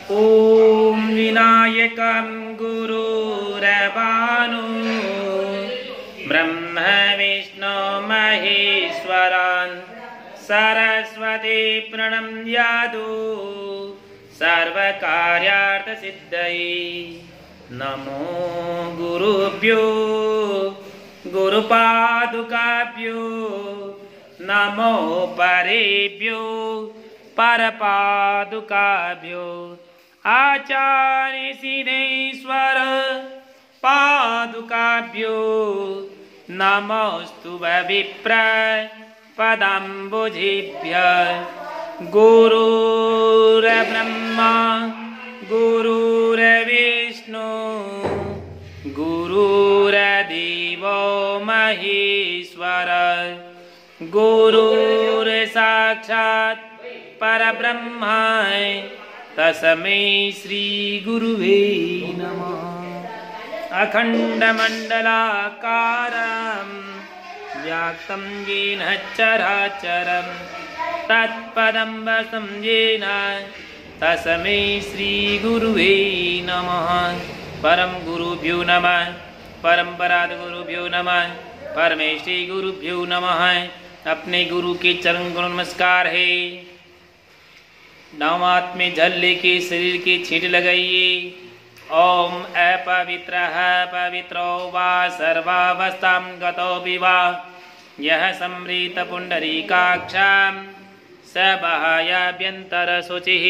ॐ विनायकं गुरुरभानु ब्रह्म विष्णु महेश्वरान् सरस्वती प्रणम्यादु सर्वकार्यार्थसिद्धये नमो गुरुभ्यो गुरुपादुकाभ्यो नमो परेभ्यो परपादुकाभ्यो आचार्य सिद्धेश्वर पादुकाभ्यो नमोस्तु विप्र पदाम्बुजिभ्यः गुरुर्ब्रह्मा गुरुर्विष्णु गुरुर्देवो महेश्वर गुरुर्साक्षात् परब्रह्म तस्मै श्री गुरुवे नमः। अखण्डमण्डलाकारं व्याप्तं येन चराचरं तत्पदं वशं येन तस्मै श्री गुरुवे नमः। परम गुरुभ्यो नमः, परम्पराद गुरुभ्यो नमः, परमेष्ठी गुरुभ्यो नमः। अपने गुरु के चरण को नमस्कार है। नवमात में जल लेके शरीर की छींट लगाइए। ओम अपवित्रः पवित्रो वा सर्वावस्थां गतो विवा यः संवृत पुंडरीकाक्षं स बाह्याभ्यंतर शुचिः।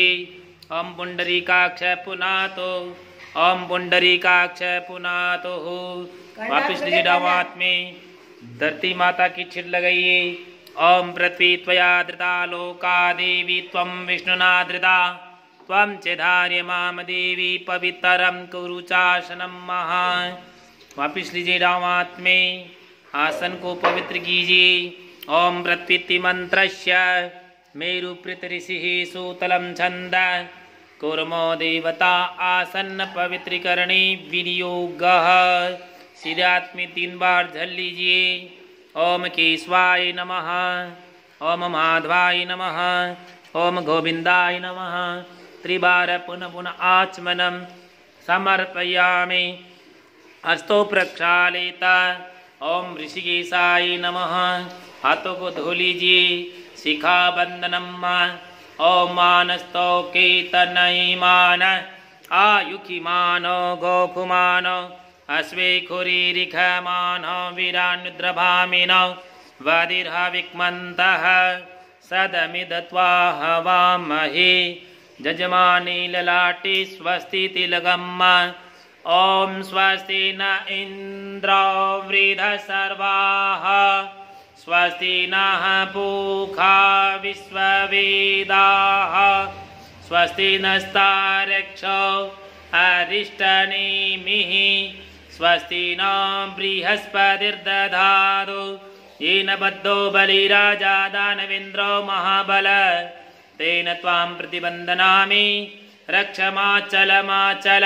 ओम पुंडरीकाक्ष पुनातो, ओम पुंडरीकाक्ष पुनातो। वापिस लीजिए नवमात में धरती माता की छींट लगाइए। ओम पृथ्वी त्वया धृता लोका देवी त्वं विष्णुना धृता त्वं चेधार्य माम देवी पवित्रं कुरु चासनं महा। वापिस लीजिए नवमात में आसन को पवित्र कीजिए। ओम पृथ्वी मंत्रस्य मेरुपृत ऋषि सूतलं छंद कुर्मो देवता आसन पवित्रीकरणे विनियोगः। सिद्धार्थ में 3 बार झल लीजिए। ओम केशवाय नमः, ओम माधवाय नमः, ओम गोविंदाय नमः। त्रिबार पुनः पुनः आचमनम समर्पयामि। हस्तों प्रक्षालित। ओम ऋषिकेशाय नमः। हाथों को धो लीजिए। शिखा बंदनम। ओम मानस्तो केतनयमान आयुखिमानो गोकुमानो अश्वे खुरीरिखमानो वीरानुद्रभामिनो वदिर्हविक्मन्तः सदमिदत्वा हवामहे जजमानी ललाटे स्वस्ति तिलगम्। ओम स्वस्ति न इंद्रो वृद्धसर्वाः स्वस्ति नः पूषा विश्ववेदाः स्वस्ति नस्तार्क्ष्यो अरिष्टनेमिः स्वस्ति न बृहस्पतिर्दधातु येन बद्धो बलिराजा दानवेन्द्रो महाबल तेन त्वां प्रतिबन्धनामि रक्षमाचलमाचल।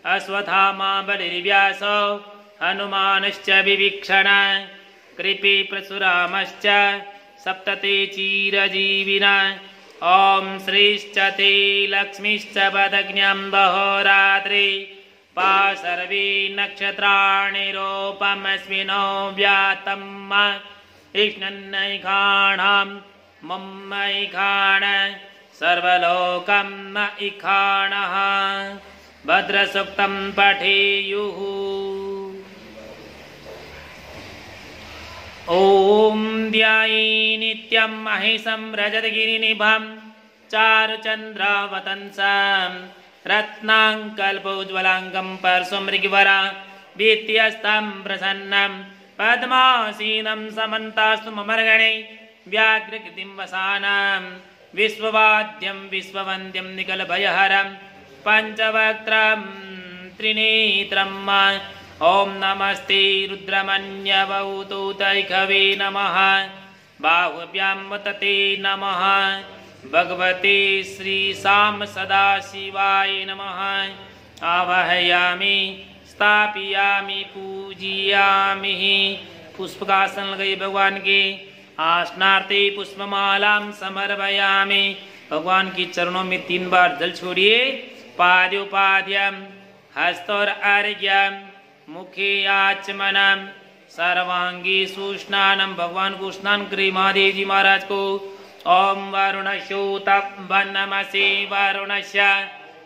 अश्वत्थामा बलिर्व्यासो हनुमानश्च विवीक्षण कृपि परशुरामश्च सप्तते चिरजीविनः। ओम श्रीश्च ते लक्ष्मीश्च पदज्ञं बहोरात्रि पा सर्वे नक्षत्राणि रूपमस्मिनो व्यातम् इक्ष्णन्नैखाणां मम्मैखाण सर्वलोकं इखाणः भद्रसूक्तं पठेयुः। ओम ध्याये नित्यं महेशं रजतगिरिनिभं चारुचन्द्रावतंसं रत्नाङ्कल्पोज्ज्वलाङ्गं परशुमृगवरा वीत्यस्तं प्रसन्नं पद्मासीनं समन्तास्तु ममर्गणे व्याघ्रकृतिं वसानं विश्ववाद्यं विश्ववन्द्यं निखिलभयहरं पञ्चवक्त्रं त्रिनेत्रम्। ओम नमस्ते रुद्रमन्यवौतुतैखवे नमः बाहुभ्यां वतते नमः भगवते श्री साम सदाशिवाय नमः। आवाहयामि स्थापयामि पूजयामि। पुष्पकासन लगाइए भगवान के। आसनार्थे पुष्पमालां समर्पयामि। भगवान की चरणों में 3 बार जल छोड़िए। पाद्योपाद्यम हस्तोर अर्घ्यम मुखे आचमनम सर्वांगी सुस्नानम। भगवान को स्नान करे महादेव जी महाराज को। ओम वरुणस्योतम नमसि वरुणस्य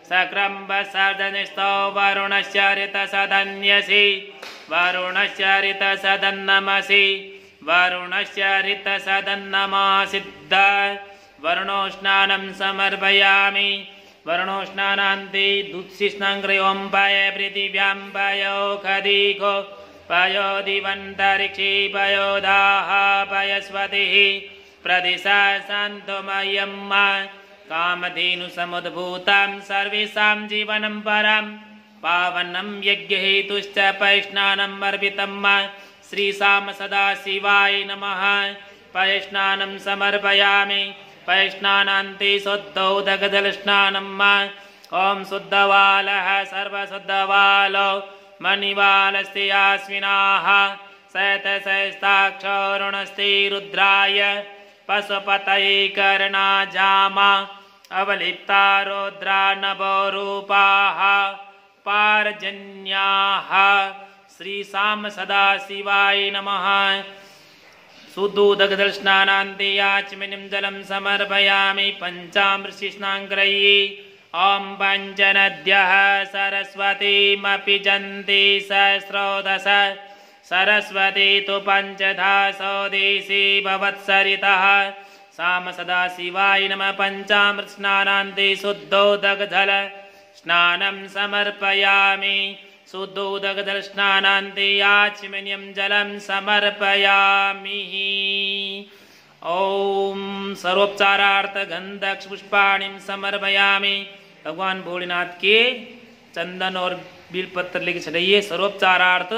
सक्रम वसर्जनिस्तो वरुणस्य ऋतसदन्यसि वरुणस्य ऋतसदन्नमसि वरुणस्य ऋतसदन्नमासिद्ध वरुणो स्नानं समर्पयामि। वरुणो स्नानान्ते दूधसे स्नान करे। ओम पाय पृथिव्यां पायो खदिको पायो दिवन्तरिक्षे पायो दाः पयस्वतिः प्रदिशा शान्तमयं कामधेनु समुद्भूतं सर्वेषां जीवनं परं पावनं यज्ञहेतुश्च पयस्नानम् अर्पितं श्री साम सदाशिवाय नमः। पयस्नानं समर्पयामि। पयस्नानान्ते शुद्धोदकजलस्नानं ओम शुद्धवालः सर्वशुद्धवालो मणिवालस्ते आश्विनाः शतसहस्राक्षरुणस्ते रुद्राय पशुपतये कर्णाजामा अवलिप्ता रुद्रा नवरूपाः पारजन्याः। श्री साम सदाशिवाय नमः। शुद्धोदकजलस्नानान्ते आचमनीं जलं समर्पयामि। पञ्चामृषि स्नानकरये। ओम पञ्चनद्यः सरस्वतीमपि जन्ति सहस्रोदश सरस्वती तो पंचधा सौदेशी भवत्सरितः। साम सदाशिवाय नमः। पंचामृत स्नानान्ते शुद्धोदकजल स्नानं समर्पयामि। शुद्धोदकजल स्नानान्ते आचमनीयं जलं समर्पयामि। ओम सर्वोपचारार्थ गंधक्ष पुष्पाणिं समर्पयामि। भगवान भोलेनाथ के चंदन और बिलपत्र लेके चढ़ाइए। सर्वोपचारार्थ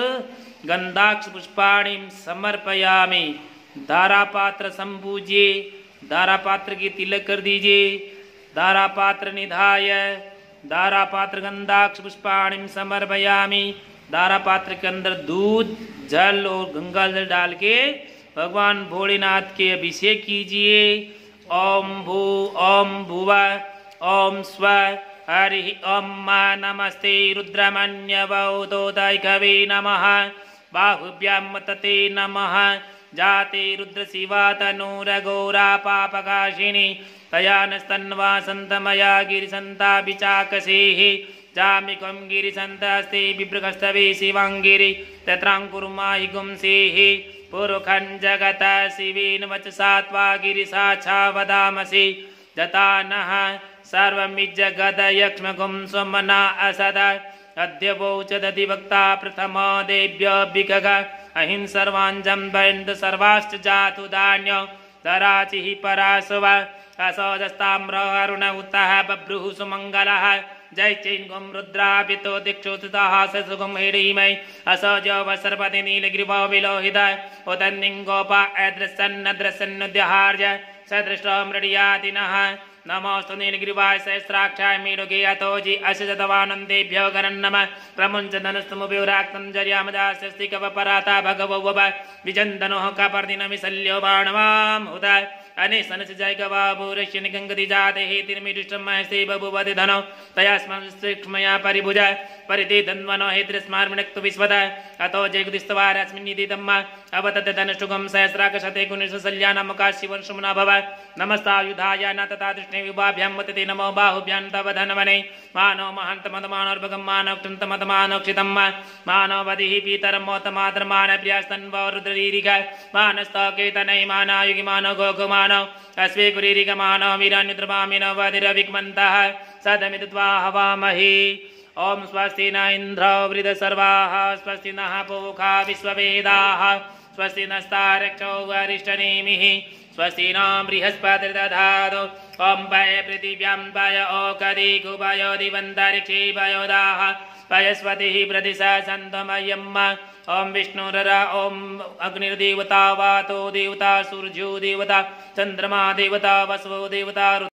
गंधाक्ष पुष्पाणिं समर्पयामि। धारापात्र संपूज्ये। धारापात्र की तिलक कर दीजिए। धारापात्र निधाय धारापात्र गंधाक्ष पुष्पाणिं समर्पयामि। धारापात्र के अंदर दूध जल और गंगा जल डाल के भगवान भोलेनाथ के अभिषेक कीजिए। ओम भू ओम भुवा ओम स्व हरि ओम मा नमस्ते रुद्रमन्यवौदोदय कवे नमः। बाहुभ्यां तते नमः। जाते रुद्र शिवा तनूरगौरा पापकाशिनी तया नस्तन्वा सन्तमया गिरिसन्ता विचाकसेः जामिकं गिरिसन्तास्ते बिभ्रकस्तवे शिवाङ्गिरि तत्राङ्कुर्माहि गुंसेः पुरुखं जगत शिवेन वचसा त्वा गिरिसाक्षा वदामसि जता नः सर्वमिज्जगदयक्ष्मगुं स्वमना असद अद्य वोचदधिवक्ता प्रथमो देव्यभिगग अहिं सर्वाञ्जं वैन्द सर्वाश्च जातु धान्यो दराचिः पराशव असोजस्ताम्र अरुण उत्तः बभ्रुः सुमङ्गलः जय चैन्गुं रुद्राभितो दीक्षोतः ससुगुं हिडीमय असोज वसर्पति नीलगिरिवो विलोहित उदन्निङ्गोपा अदृशन्नदृशन्नुद्यहार्य सदृष्टो मृडियातिनः नमोस्तु नीलगिरिवाय सहस्राक्षाय मेरुगे अतोजि अशजतवानन्देभ्यो गरन् नमः प्रमुञ्चधनस्तमुभिराक्तं जर्यामजास्यस्ति कवपराता भगवो वव विजन्दनोः कपर्दिनमिशल्यो बाणवां हुत अनेसनस जय गवाभूरश्य निगङ्गति जाते हेतिर्मिदुष्टं महस्ते बभुवति धनो तयास्मया परिभुज परिते धन्वनो हेतिर्स्मार्मिणक्तु विश्वत अतो जयगुदिस्तवारस्मिन्निधितम् अवतत धनष्टुगं सहस्राकशते गुणिशसल्यानामकाशिवर्षमुना भव नमस्तायुधाय न तथा दृष्णे विभाभ्यां मतते नमो बाहुभ्यां तव धनवने मानो महन्तमतमानोर्भगं मानोक्षन्तमतमानोक्षितं मानवदिः पीतरं मोतमातर्मान प्रियास्तन्वो रुद्ररीरिक मानस्तकेतनै मानायुगि मानो गोकुमानो अस्वे कुरीरिक मानो वीरान्युद्रमामिनो वधिरविग्मन्तः सदमित्वा हवामहे। ओम स्वस्ति न इंद्रो वृद्धसर्वाः स्वस्ति नः पूषा विश्ववेदाः स्वस्ति नस्तारक्षो वरिष्ठनेमिः स्वस्ति नो बृहस्पतिर्दधातु। ओम पय पृथिव्यां पय ओकदिषु पयो दिवन्तरिक्षे पयो दाः पयस्वतिः प्रदिशा सन्तमयम्। ओम विष्णुरर ओम अग्निर्देवता वातो देवता सूर्यो देवता चंद्रमा देवता वसवो देवता